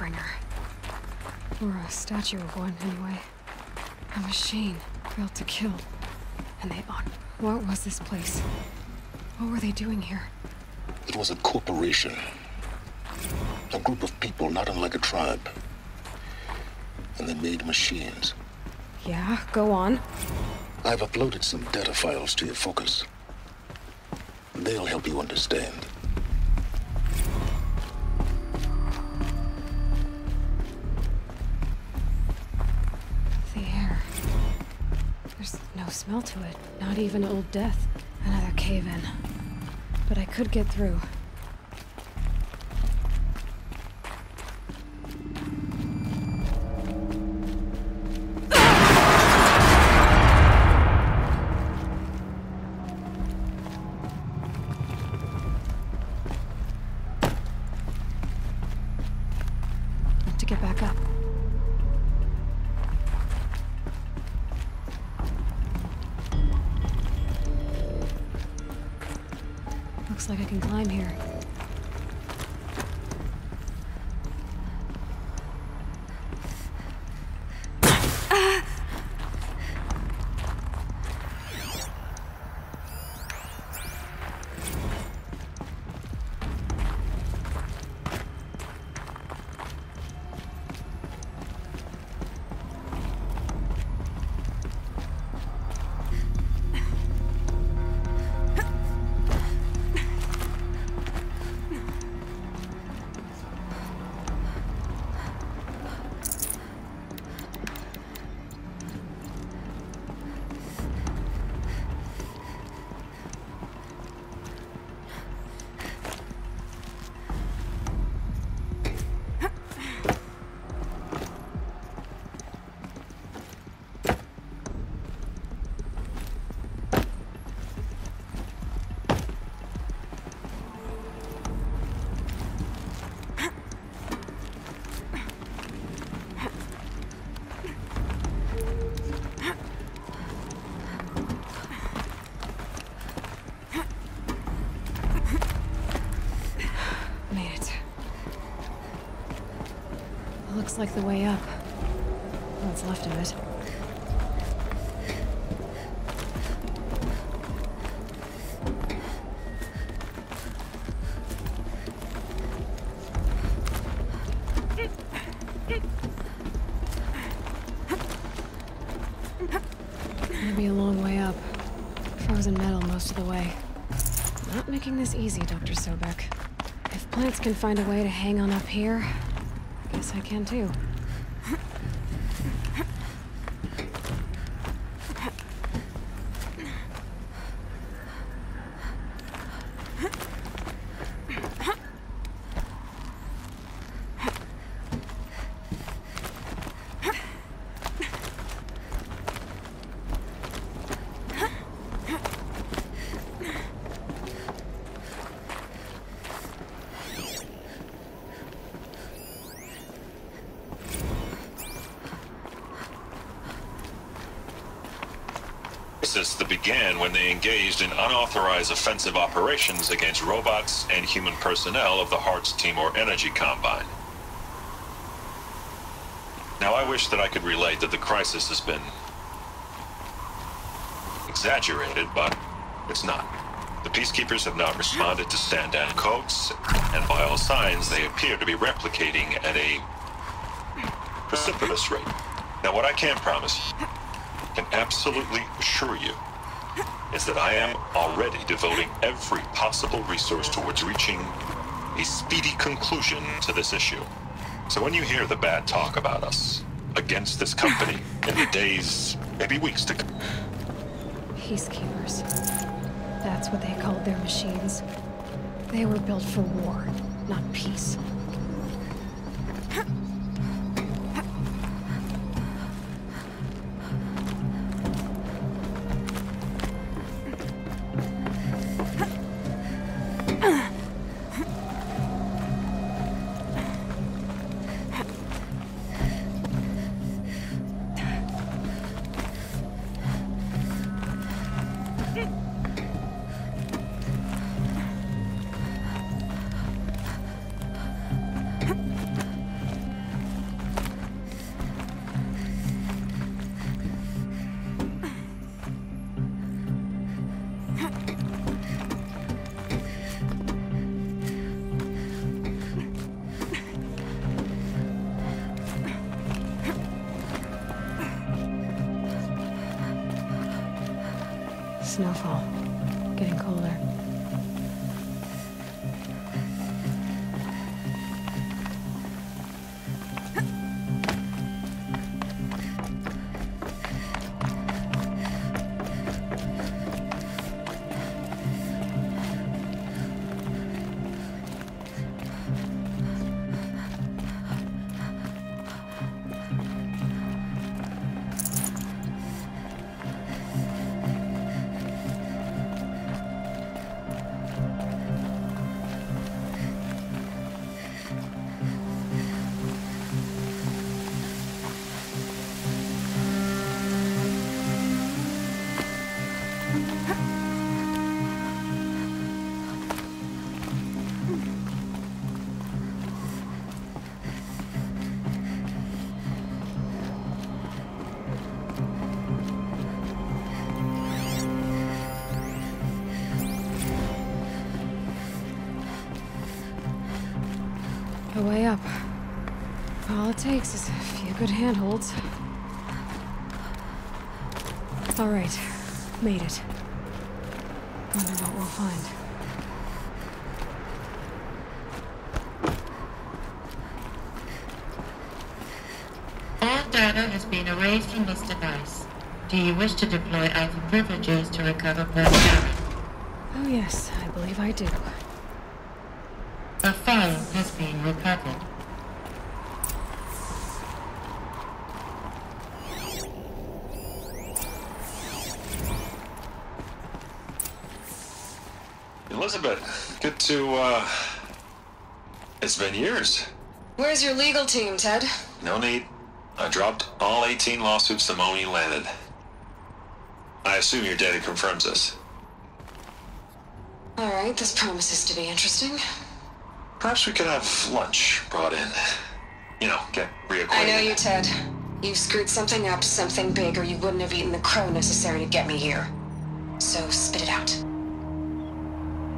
bringer. Or a statue of one, anyway. A machine built to kill. And they on. What was this place? What were they doing here? It was a corporation. A group of people not unlike a tribe. And they made machines. Yeah, go on. I've uploaded some data files to your focus. They'll help you understand. The air. There's no smell to it. Not even Old Death. Another cave-in. But I could get through. To get back up. Looks like I can climb here. Looks like the way up. What's left of it. Gonna be a long way up. Frozen metal most of the way. Not making this easy, Dr. Sobek. If plants can find a way to hang on up here, guess I can too. That began when they engaged in unauthorized offensive operations against robots and human personnel of the Hearts Timor Energy Combine. Now, I wish that I could relate that the crisis has been exaggerated, but it's not. The Peacekeepers have not responded to stand-down codes, and by all signs, they appear to be replicating at a precipitous rate. Now, what I can promise you, can absolutely assure you, is that I am already devoting every possible resource towards reaching a speedy conclusion to this issue. So when you hear the bad talk about us against this company in the days, maybe weeks to come. Peacekeepers. That's what they called their machines. They were built for war, not peace. Snowfall. Getting colder. A way up. All it takes is a few good handholds. All right, made it. Wonder what we'll find. All data has been erased from this device. Do you wish to deploy alpha privileges to recover personnel? Oh yes, I believe I do. A file has been recovered. Elizabeth, good to, it's been years. Where's your legal team, Ted? No need. I dropped all 18 lawsuits the moment you landed. I assume your data confirms this. All right, this promises to be interesting. Perhaps we could have lunch brought in. You know, get reacquainted. I know you, Ted. You've screwed something up, something big, or you wouldn't have eaten the crow necessary to get me here. So spit it out.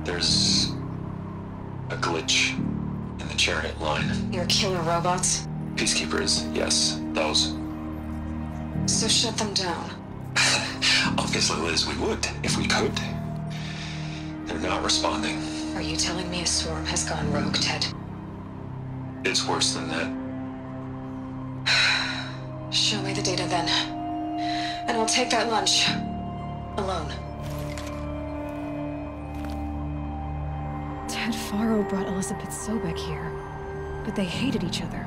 There's a glitch in the chariot line. Your killer robots? Peacekeepers, yes, those. So shut them down. Obviously, Liz, we would, if we could. They're not responding. Are you telling me a swarm has gone rogue, Ted? It's worse than that. Show me the data then. And I'll take that lunch. Alone. Ted Faro brought Elizabeth Sobek here. But they hated each other.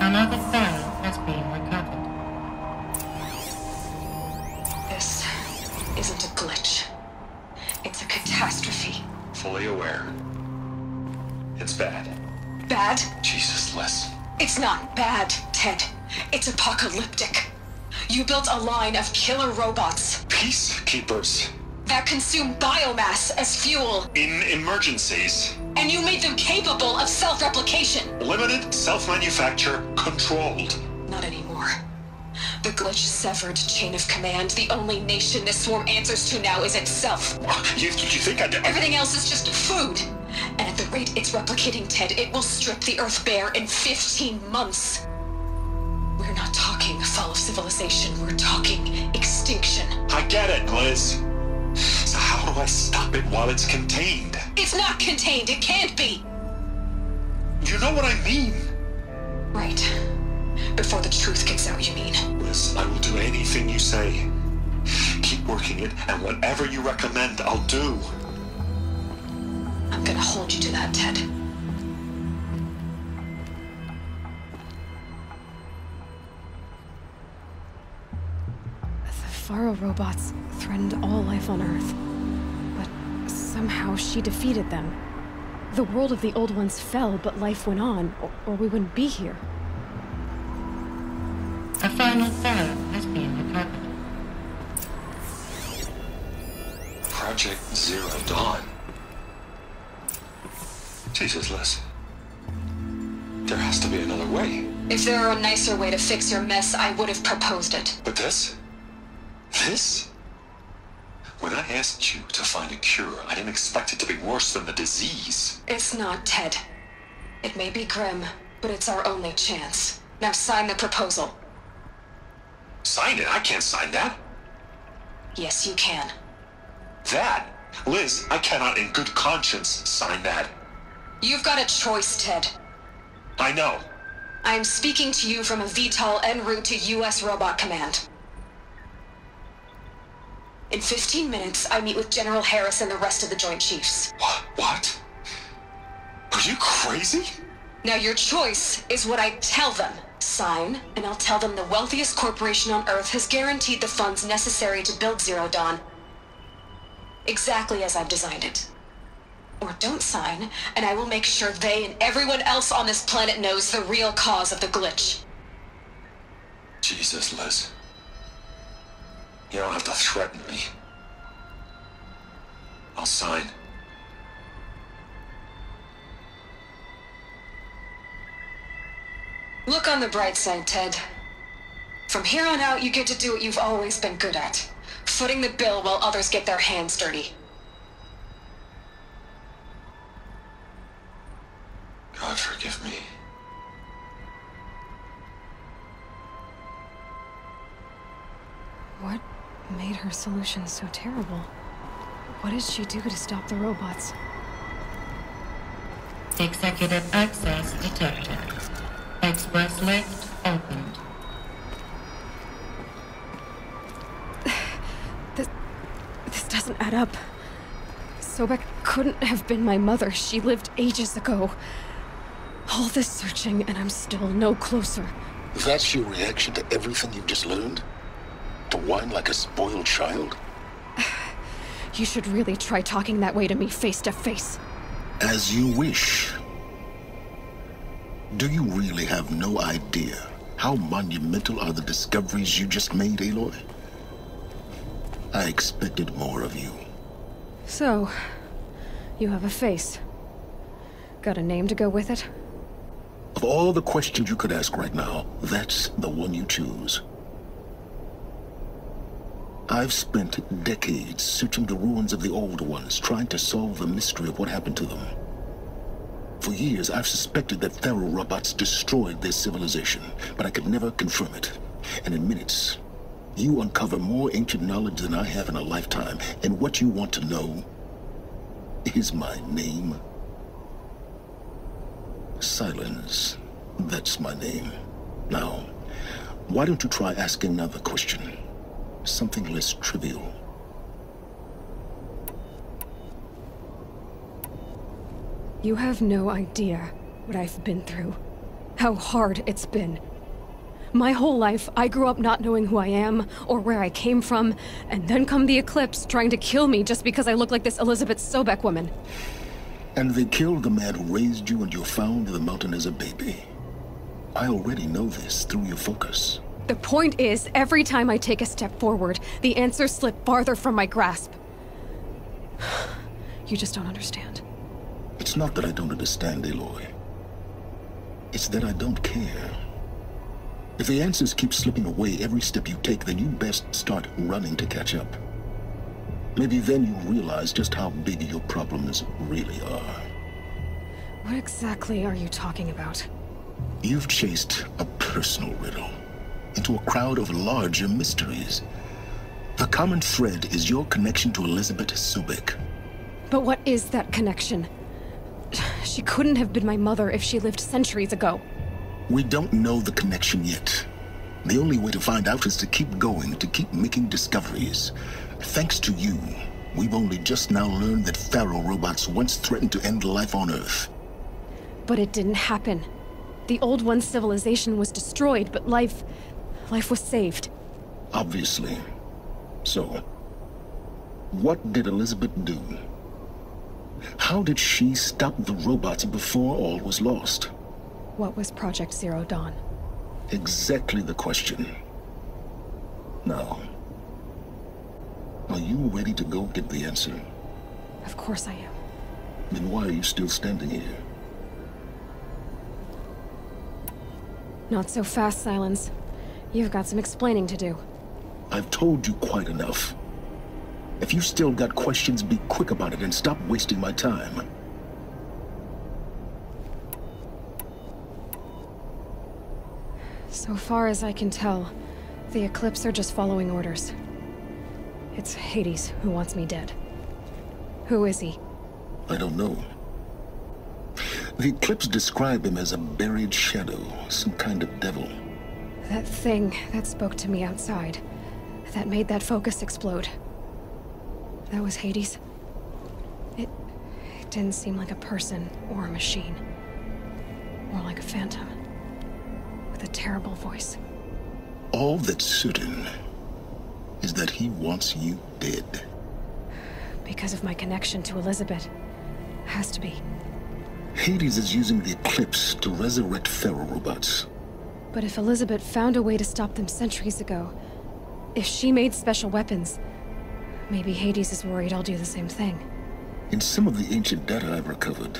Another file has been recovered. This isn't a glitch. It's a catastrophe. Fully aware. It's bad. Bad? Jesus, Liz. It's not bad, Ted. It's apocalyptic. You built a line of killer robots Peacekeepers. that consume biomass as fuel, In emergencies. and you made them capable of self-replication. Limited, self-manufacture, controlled. Not anymore. The glitch severed chain of command. The only nation this swarm answers to now is itself. You think I'd... Everything else is just food. And at the rate it's replicating, Ted, it will strip the Earth bare in 15 months. We're not talking fall of civilization. We're talking extinction. I get it, Liz. So how do I stop it while it's contained? It's not contained. It can't be. You know what I mean? Right. Before the truth gets out, you mean? Liz, I will do anything you say. Keep working it, and whatever you recommend, I'll do. I'm gonna hold you to that, Ted. The Faro robots threatened all life on Earth. But somehow she defeated them. The world of the old ones fell, but life went on, or we wouldn't be here. A final file has been recovered. Project Zero Dawn. Jesus, Liz. There has to be another way. If there were a nicer way to fix your mess, I would have proposed it. But this? This? When I asked you to find a cure, I didn't expect it to be worse than the disease. It's not, Ted. It may be grim, but it's our only chance. Now sign the proposal. Sign it? I can't sign that. Yes, you can. That? Liz, I cannot in good conscience sign that. You've got a choice, Ted. I know. I am speaking to you from a VTOL en route to U.S. Robot Command. In 15 minutes, I meet with General Harris and the rest of the Joint Chiefs. What? Are you crazy? Now your choice is what I tell them. Sign, and I'll tell them the wealthiest corporation on Earth has guaranteed the funds necessary to build Zero Dawn. Exactly as I've designed it. Or don't sign, and I will make sure they and everyone else on this planet knows the real cause of the glitch. Jesus, Liz. You don't have to threaten me. I'll sign. Look on the bright side, Ted. From here on out, you get to do what you've always been good at. Footing the bill while others get their hands dirty. God forgive me. What made her solution so terrible? What did she do to stop the robots? Executive access detected. Express lift opened. This doesn't add up. Sobek couldn't have been my mother. She lived ages ago. All this searching, and I'm still no closer. That's your reaction to everything you've just learned? To whine like a spoiled child? You should really try talking that way to me face to face. As you wish. Do you really have no idea how monumental are the discoveries you just made, Aloy? I expected more of you. So, you have a face. Got a name to go with it? Of all the questions you could ask right now, that's the one you choose. I've spent decades searching the ruins of the old ones, trying to solve the mystery of what happened to them. For years, I've suspected that Faro robots destroyed their civilization, but I could never confirm it. And in minutes, you uncover more ancient knowledge than I have in a lifetime, and what you want to know is my name. Silence. That's my name. Now, why don't you try asking another question? Something less trivial. You have no idea what I've been through. How hard it's been. My whole life, I grew up not knowing who I am or where I came from, and then come the Eclipse trying to kill me just because I look like this Elizabeth Sobek woman. And they killed the man who raised you and you found in the mountain as a baby. I already know this through your focus. The point is, every time I take a step forward, the answers slip farther from my grasp. You just don't understand. It's not that I don't understand, Aloy. It's that I don't care. If the answers keep slipping away every step you take, then you best start running to catch up. Maybe then you'll realize just how big your problems really are. What exactly are you talking about? You've chased a personal riddle into a crowd of larger mysteries. The common thread is your connection to Elizabeth Sobek. But what is that connection? She couldn't have been my mother if she lived centuries ago. We don't know the connection yet. The only way to find out is to keep going, to keep making discoveries. Thanks to you, we've only just now learned that Faro robots once threatened to end life on Earth. But it didn't happen. The old one's civilization was destroyed, but life was saved. Obviously. So, what did Elizabeth do? How did she stop the robots before all was lost? What was Project Zero Dawn? Exactly the question. Now, are you ready to go get the answer? Of course I am. Then why are you still standing here? Not so fast, Silence. You've got some explaining to do. I've told you quite enough. If you still got questions, be quick about it and stop wasting my time. So far as I can tell, the Eclipse are just following orders. It's Hades who wants me dead. Who is he? I don't know. The Eclipse describe him as a buried shadow, some kind of devil. That thing that spoke to me outside, that made that focus explode. That was Hades? It didn't seem like a person or a machine. More like a phantom. With a terrible voice. All that's certain is that he wants you dead. Because of my connection to Elizabeth. Has to be. Hades is using the Eclipse to resurrect feral robots. But if Elizabeth found a way to stop them centuries ago, if she made special weapons, maybe Hades is worried I'll do the same thing. In some of the ancient data I've recovered,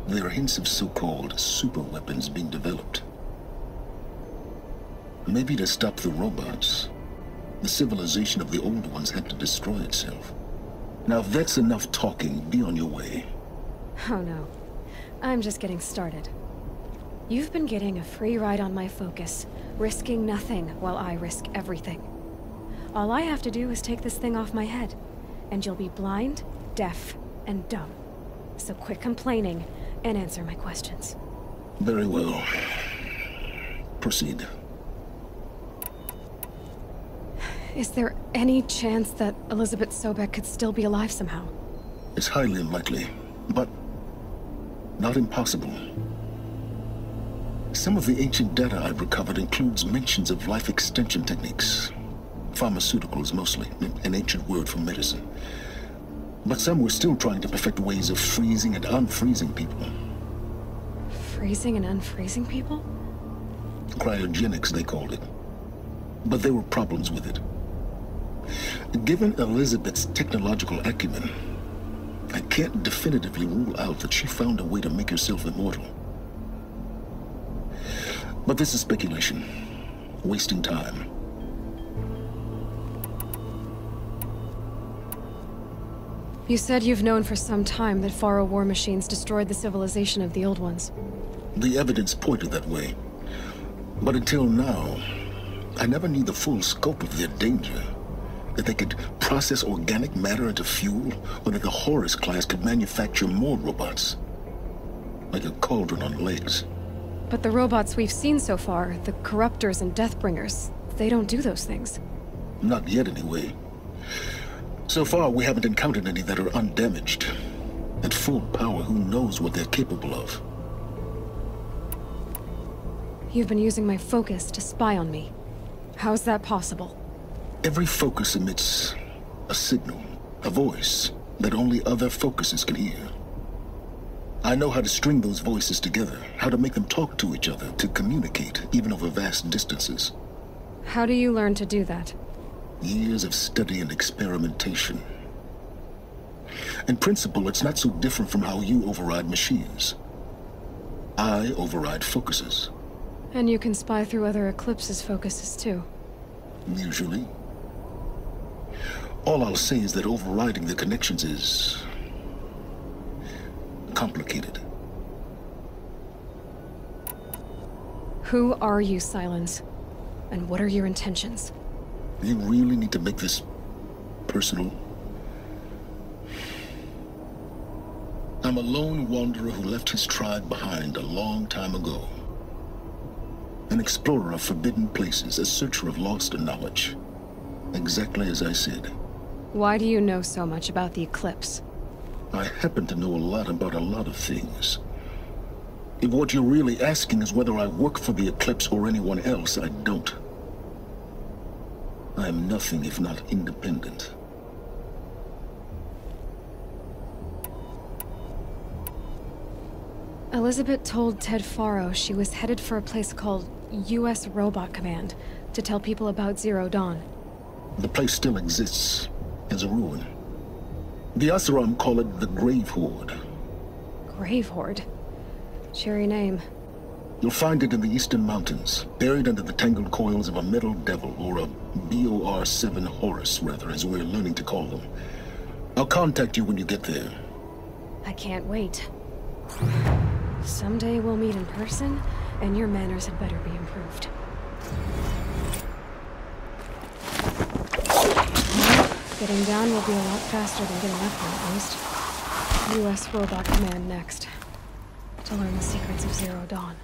there are hints of so-called super weapons being developed. Maybe to stop the robots, the civilization of the old ones had to destroy itself. Now, if that's enough talking, be on your way. Oh no. I'm just getting started. You've been getting a free ride on my focus, risking nothing while I risk everything. All I have to do is take this thing off my head, and you'll be blind, deaf, and dumb. So quit complaining and answer my questions. Very well. Proceed. Is there any chance that Elizabeth Sobek could still be alive somehow? It's highly unlikely, but not impossible. Some of the ancient data I've recovered includes mentions of life extension techniques. Pharmaceuticals mostly, an ancient word for medicine. But some were still trying to perfect ways of freezing and unfreezing people. Freezing and unfreezing people? Cryogenics, they called it. But there were problems with it. Given Elizabeth's technological acumen, I can't definitively rule out that she found a way to make herself immortal. But this is speculation. Wasting time. You said you've known for some time that Faro war machines destroyed the civilization of the old ones. The evidence pointed that way. But until now, I never knew the full scope of their danger. That they could process organic matter into fuel, or that the Horus class could manufacture more robots. Like a cauldron on legs. But the robots we've seen so far, the Corruptors and Deathbringers, they don't do those things. Not yet, anyway. So far, we haven't encountered any that are undamaged. At full power, who knows what they're capable of? You've been using my focus to spy on me. How's that possible? Every focus emits a signal, a voice, that only other focuses can hear. I know how to string those voices together, how to make them talk to each other, to communicate, even over vast distances. How do you learn to do that? Years of study and experimentation. In principle, it's not so different from how you override machines. I override focuses. And you can spy through other Eclipse's focuses too. Usually. All I'll say is that overriding the connections is complicated. Who are you, Silence? And what are your intentions? You really need to make this personal? I'm a lone wanderer who left his tribe behind a long time ago. An explorer of forbidden places, a searcher of lost knowledge. Exactly as I said. Why do you know so much about the Eclipse? I happen to know a lot about a lot of things. If what you're really asking is whether I work for the Eclipse or anyone else, I don't. I am nothing if not independent. Elizabeth told Ted Faro she was headed for a place called U.S. Robot Command to tell people about Zero Dawn. The place still exists, as a ruin. The Asuram call it the Grave Horde. Grave Horde? Cheery name. You'll find it in the Eastern Mountains, buried under the tangled coils of a metal devil, or a BOR-7 Horus, rather, as we're learning to call them. I'll contact you when you get there. I can't wait. Someday we'll meet in person, and your manners had better be improved. Getting down will be a lot faster than getting up here, at least. U.S. Robot Command next. To learn the secrets of Zero Dawn.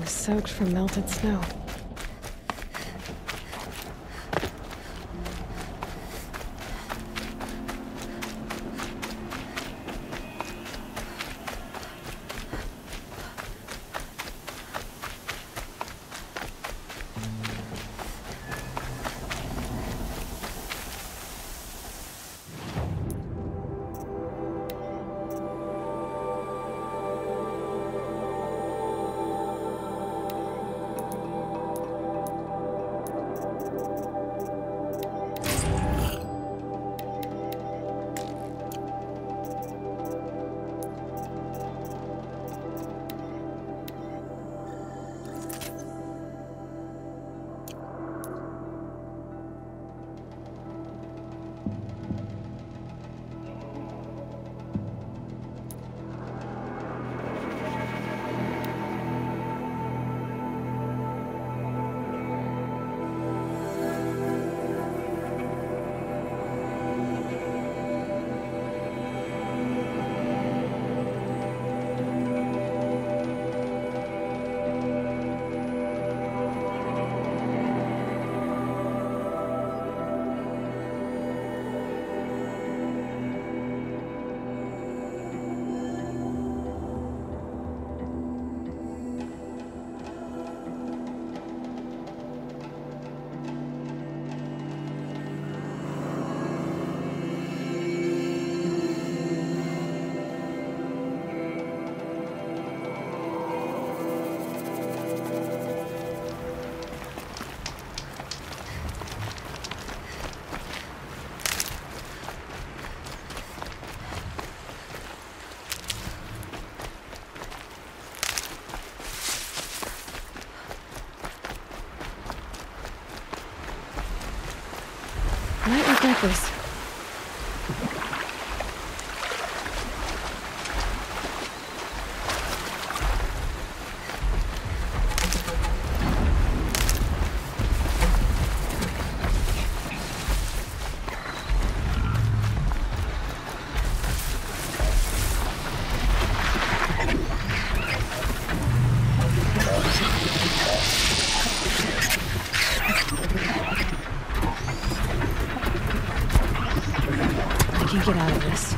Soaked from melted snow. Might regret this. Get out of this.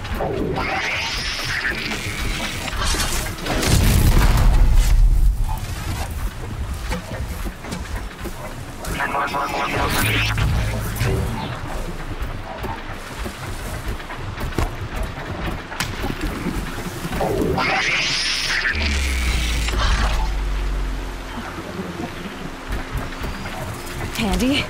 Handy.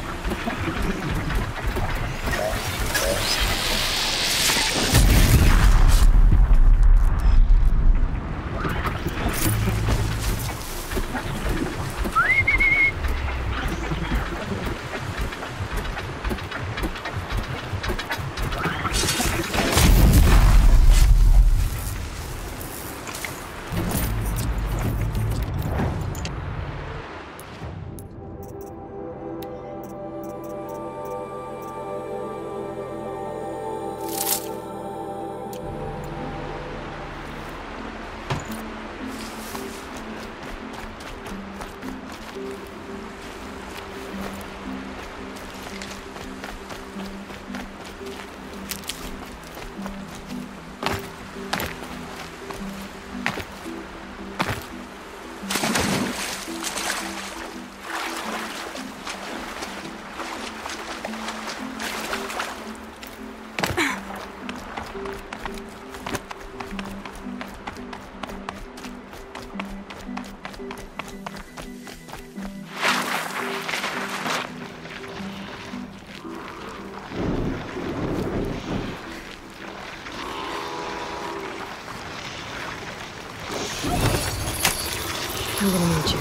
I'm gonna need you.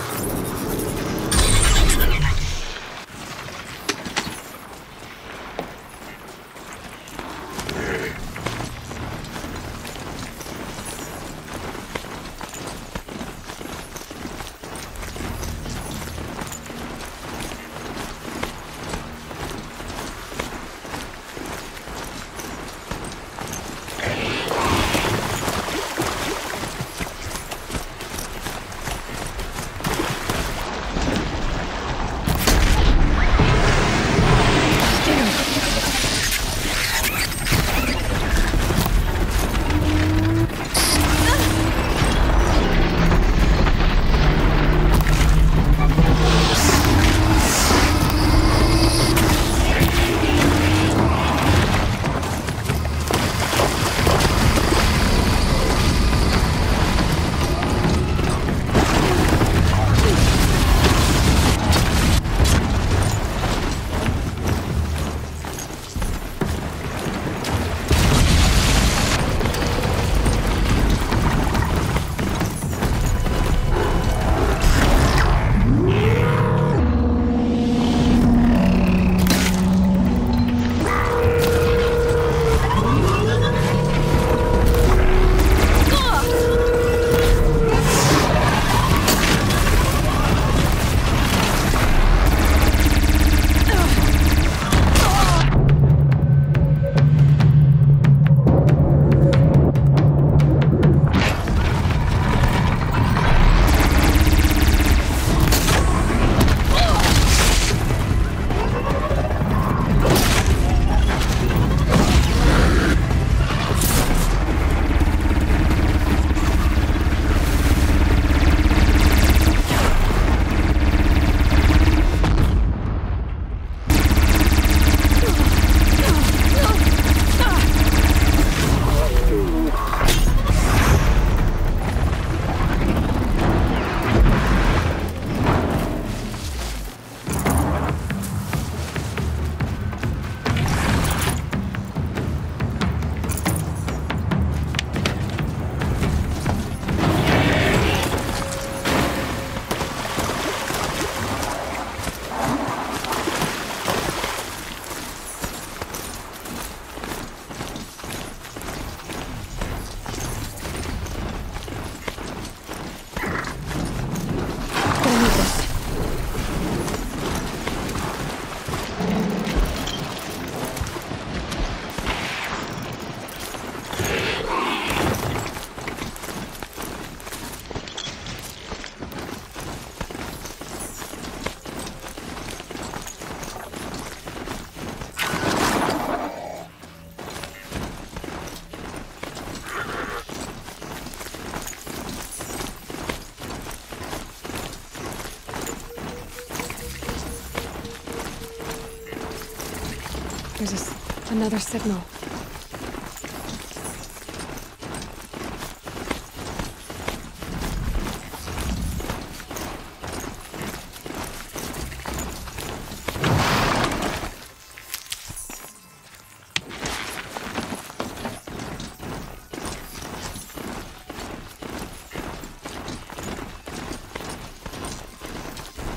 There's another signal.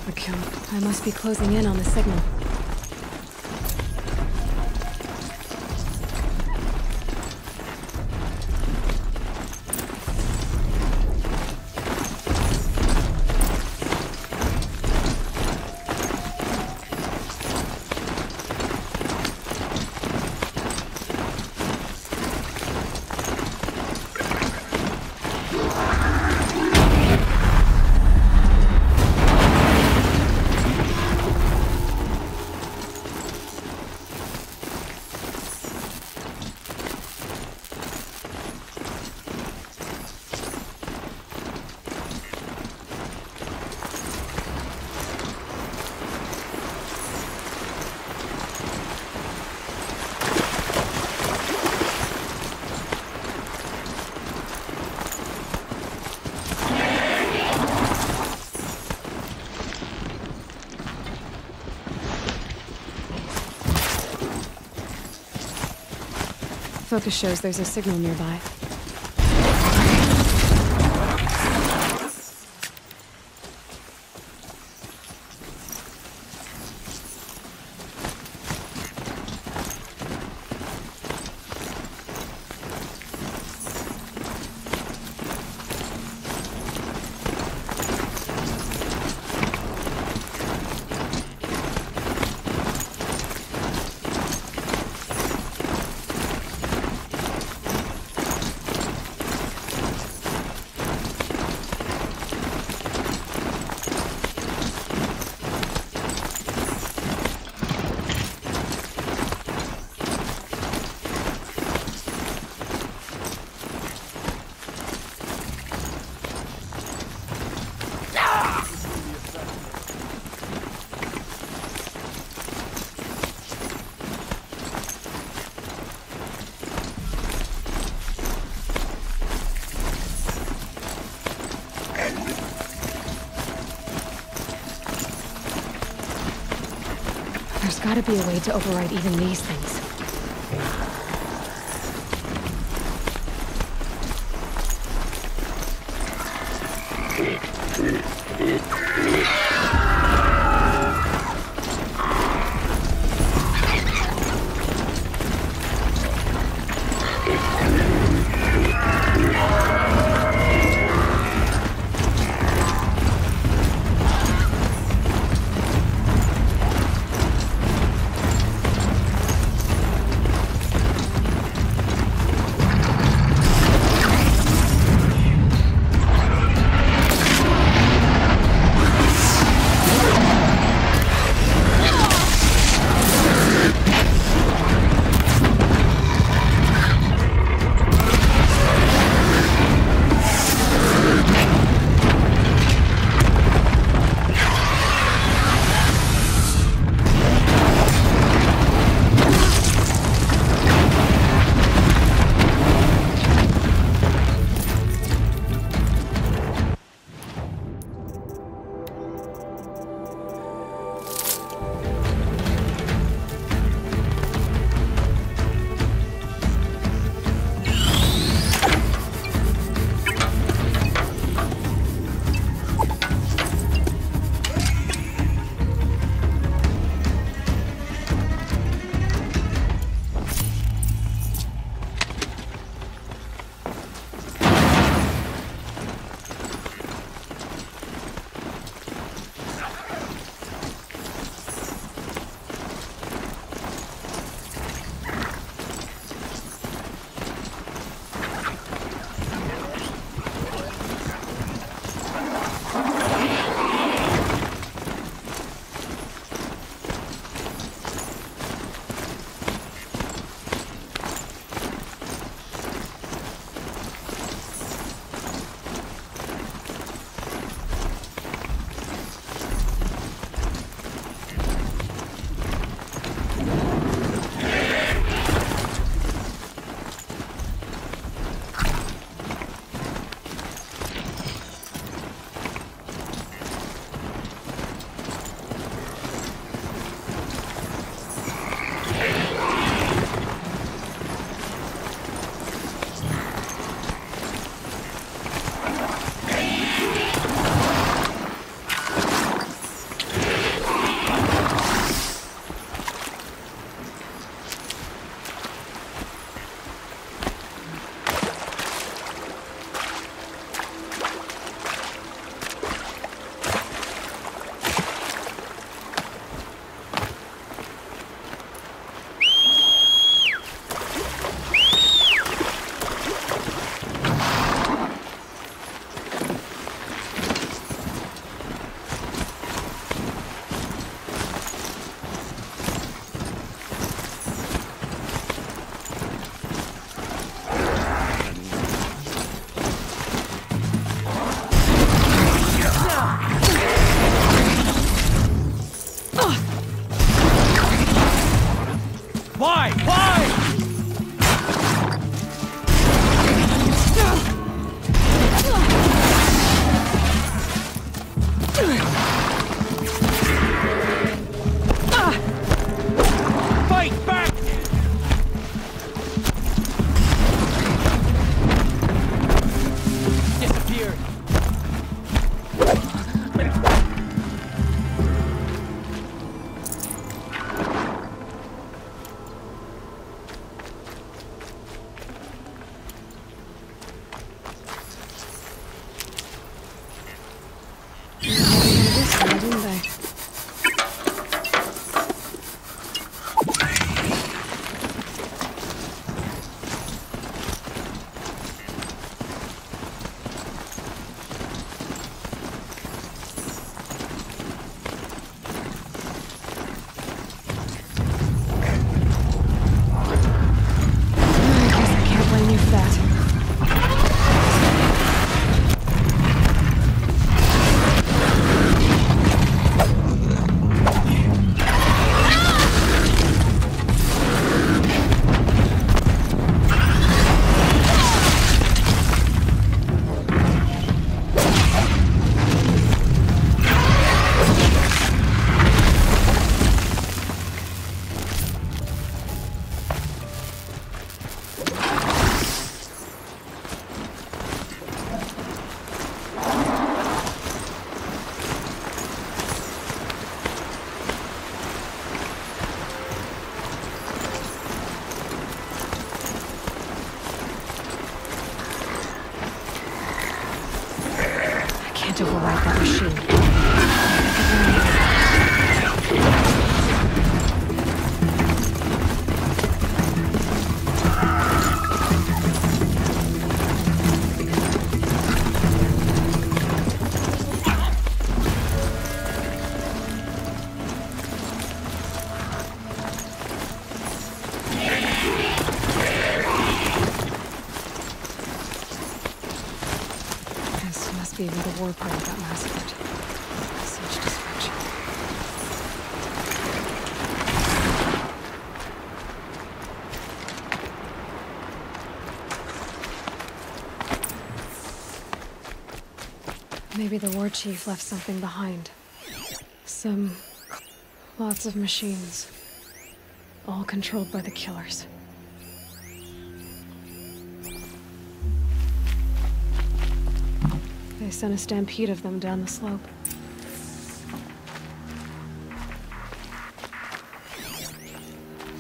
Okay, I must be closing in on the signal. Focus shows there's a signal nearby. There's gotta be a way to override even these things. can't override that machine. This must be where the war party got massacred. Such destruction. Maybe the war chief left something behind. Lots of machines. All controlled by the killers. They sent a stampede of them down the slope.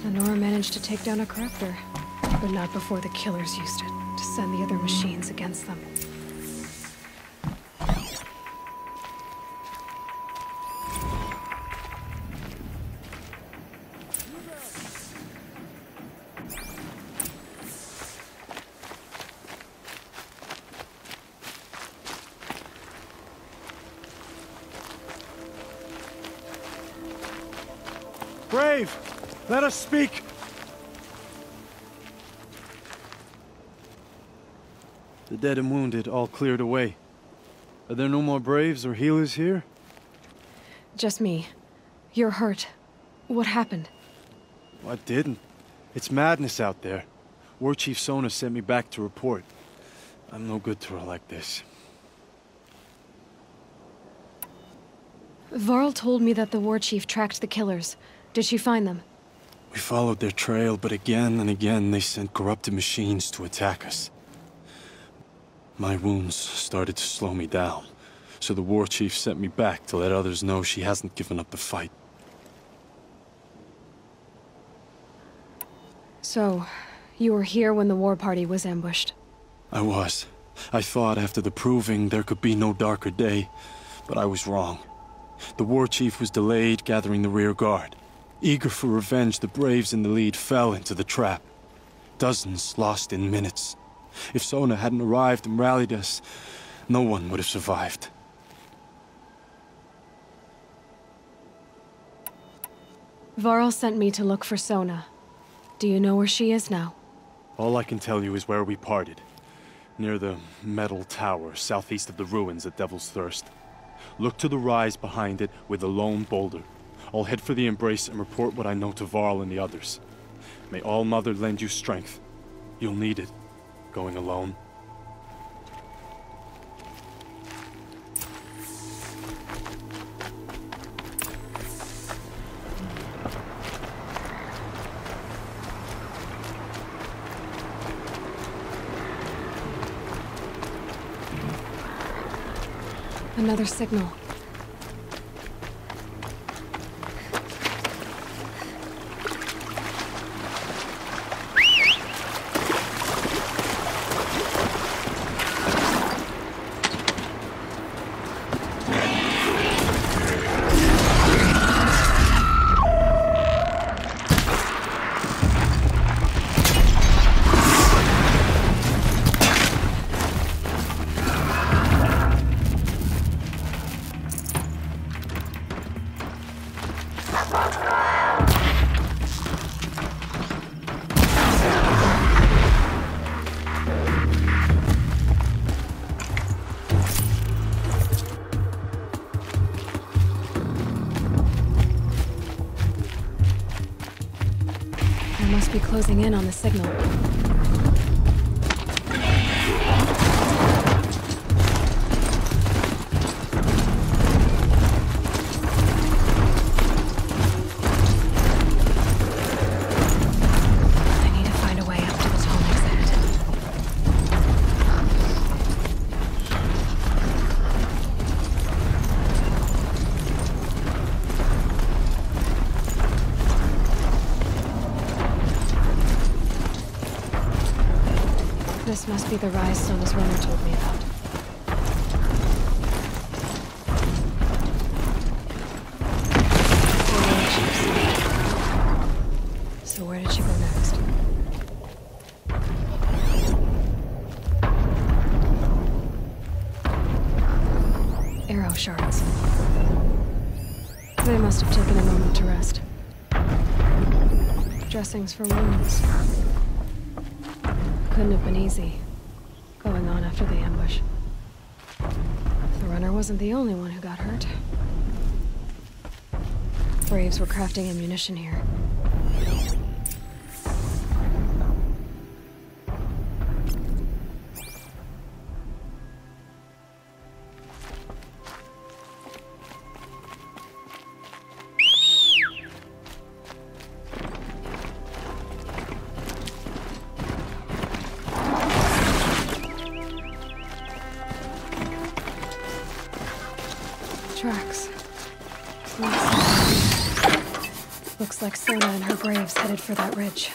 Lenora managed to take down a corruptor, but not before the killers used it to send the other machines against them. Brave! Let us speak! The dead and wounded all cleared away. Are there no more Braves or healers here? Just me. You're hurt. What happened? I didn't. It's madness out there. War Chief Sona sent me back to report. I'm no good to her like this. Varl told me that the war chief tracked the killers. Did she find them? We followed their trail, but again and again they sent corrupted machines to attack us. My wounds started to slow me down, so the war chief sent me back to let others know she hasn't given up the fight. So, you were here when the war party was ambushed? I was. I thought after the proving there could be no darker day, but I was wrong. The war chief was delayed gathering the rear guard. Eager for revenge, the Braves in the lead fell into the trap. Dozens lost in minutes. If Sona hadn't arrived and rallied us, no one would have survived. Varl sent me to look for Sona. Do you know where she is now? All I can tell you is where we parted. Near the metal tower, southeast of the ruins at Devil's Thirst. Look to the rise behind it with a lone boulder. I'll head for the embrace and report what I know to Varl and the others. May All Mother lend you strength. You'll need it, going alone. Another signal. Be closing in on the signal. I need to find a way up to the tunnel exit. This must be the rise Sona's runner told me about. arrow shards. They must have taken a moment to rest. Dressings for wounds. Couldn't have been easy, going on after the ambush. The runner wasn't the only one who got hurt. Braves were crafting ammunition here. Tracks. Looks like Sona and her braves headed for that ridge.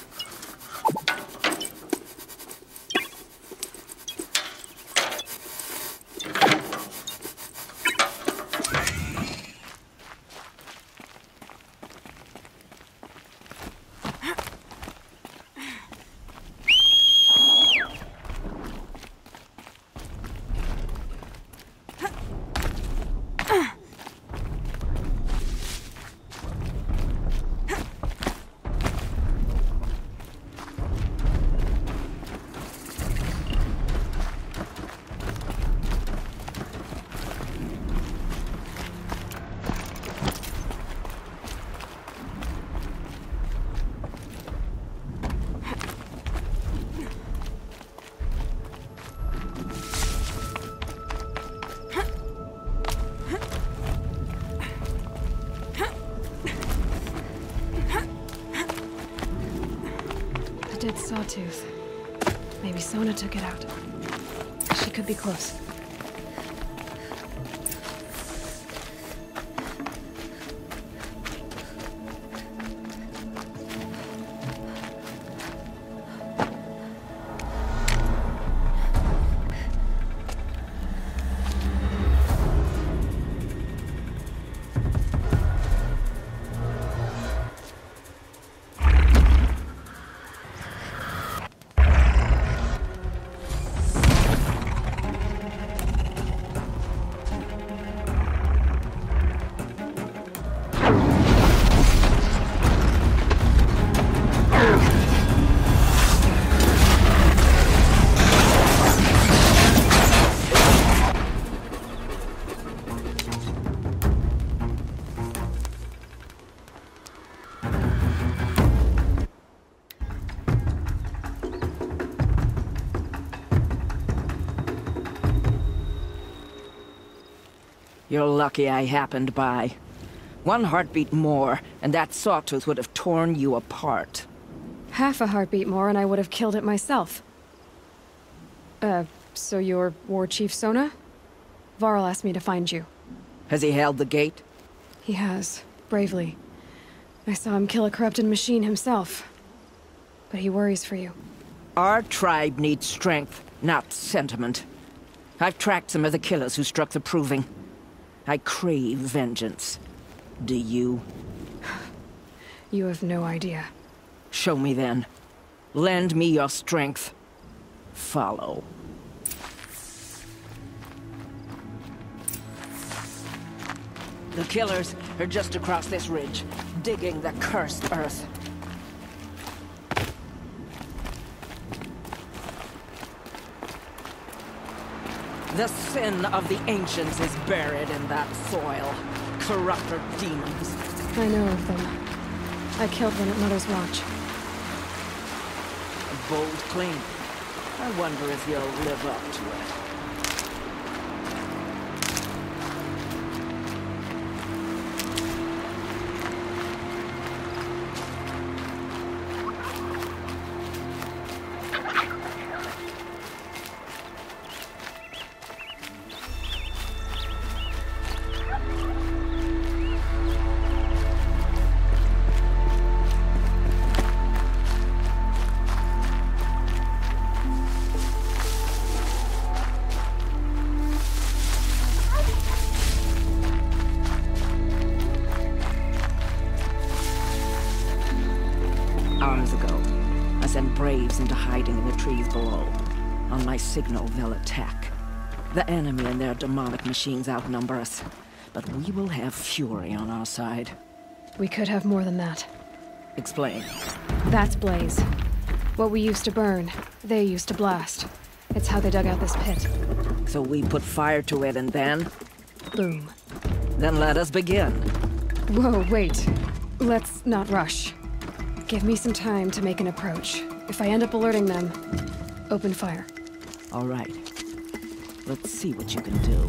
Dead sawtooth. Maybe Sona took it out. She could be close. You're lucky I happened by. One heartbeat more, and that sawtooth would have torn you apart. Half a heartbeat more and I would have killed it myself. So you're War Chief Sona? Varl asked me to find you. Has he held the gate? He has, bravely. I saw him kill a corrupted machine himself. But he worries for you. Our tribe needs strength, not sentiment. I've tracked some of the killers who struck the Proving. I crave vengeance. Do you? You have no idea. Show me then. Lend me your strength. Follow. The killers are just across this ridge, digging the cursed earth. The sin of the ancients is buried in that soil. Corrupter demons. I know of them. I killed one at Mother's Watch. A bold claim. I wonder if you'll live up to it. Hours ago, I sent braves into hiding in the trees below. On my signal, they'll attack. The enemy and their demonic machines outnumber us, but we will have fury on our side. We could have more than that. Explain. That's Blaze. What we used to burn, they used to blast. It's how they dug out this pit. So we put fire to it and then? Boom. Then let us begin. Whoa, wait. Let's not rush. Give me some time to make an approach. If I end up alerting them, open fire. All right. Let's see what you can do.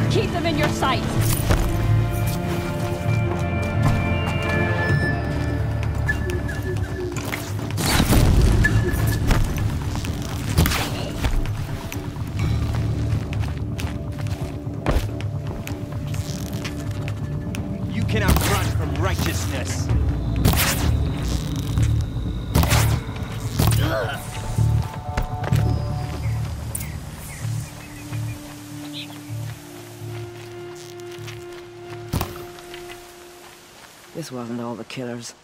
Keep them in your sight! You cannot run from righteousness. This wasn't all the killers.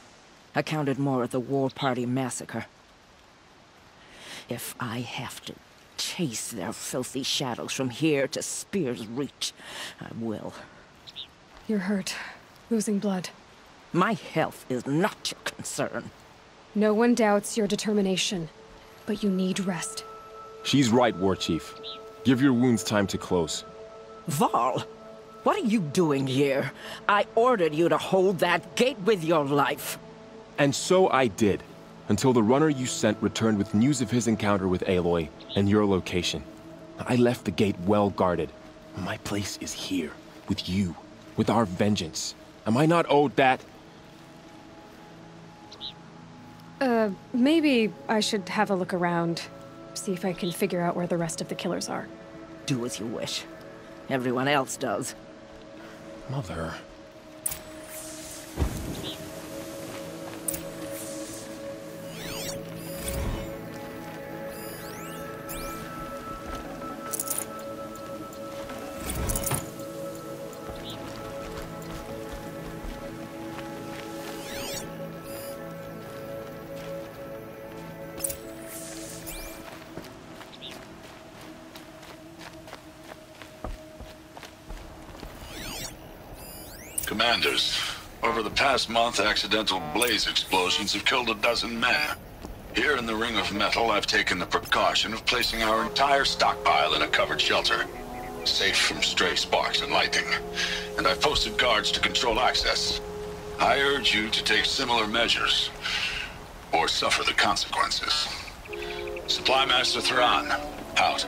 I counted more at the War Party massacre. If I have to chase their filthy shadows from here to Spear's Reach, I will. You're hurt. Losing blood. My health is not your concern. No one doubts your determination, but you need rest. She's right, War Chief. Give your wounds time to close. Val, what are you doing here? I ordered you to hold that gate with your life. And so I did, until the runner you sent returned with news of his encounter with Aloy and your location. I left the gate well guarded. My place is here, with you, with our vengeance. Am I not owed that? Maybe I should have a look around. See if I can figure out where the rest of the killers are. Do as you wish. Everyone else does. Mother... Commanders, over the past month, accidental blaze explosions have killed 12 men. Here in the Ring of Metal, I've taken the precaution of placing our entire stockpile in a covered shelter, safe from stray sparks and lightning, and I've posted guards to control access. I urge you to take similar measures, or suffer the consequences. Supply Master Thrawn, out.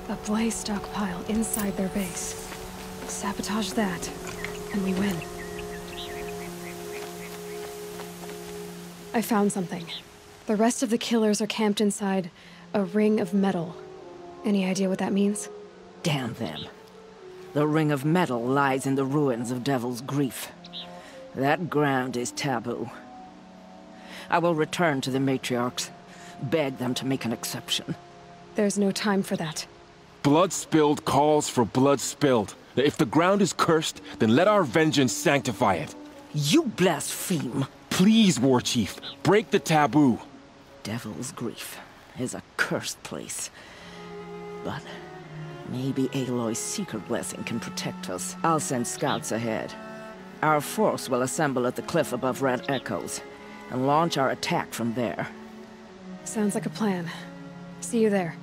A blaze stockpile inside their base. Sabotage that, and we win. I found something. The rest of the killers are camped inside A ring of metal. Any idea what that means? Damn them. The ring of metal lies in the ruins of Devil's Grief. That ground is taboo. I will return to the matriarchs, beg them to make an exception. There's no time for that. Blood spilled calls for blood spilled. If the ground is cursed, then let our vengeance sanctify it. You blaspheme! Please, War Chief, break the taboo. Devil's Grief is a cursed place. But maybe Aloy's secret blessing can protect us. I'll send scouts ahead. Our force will assemble at the cliff above Red Echoes, and launch our attack from there. Sounds like a plan. See you there.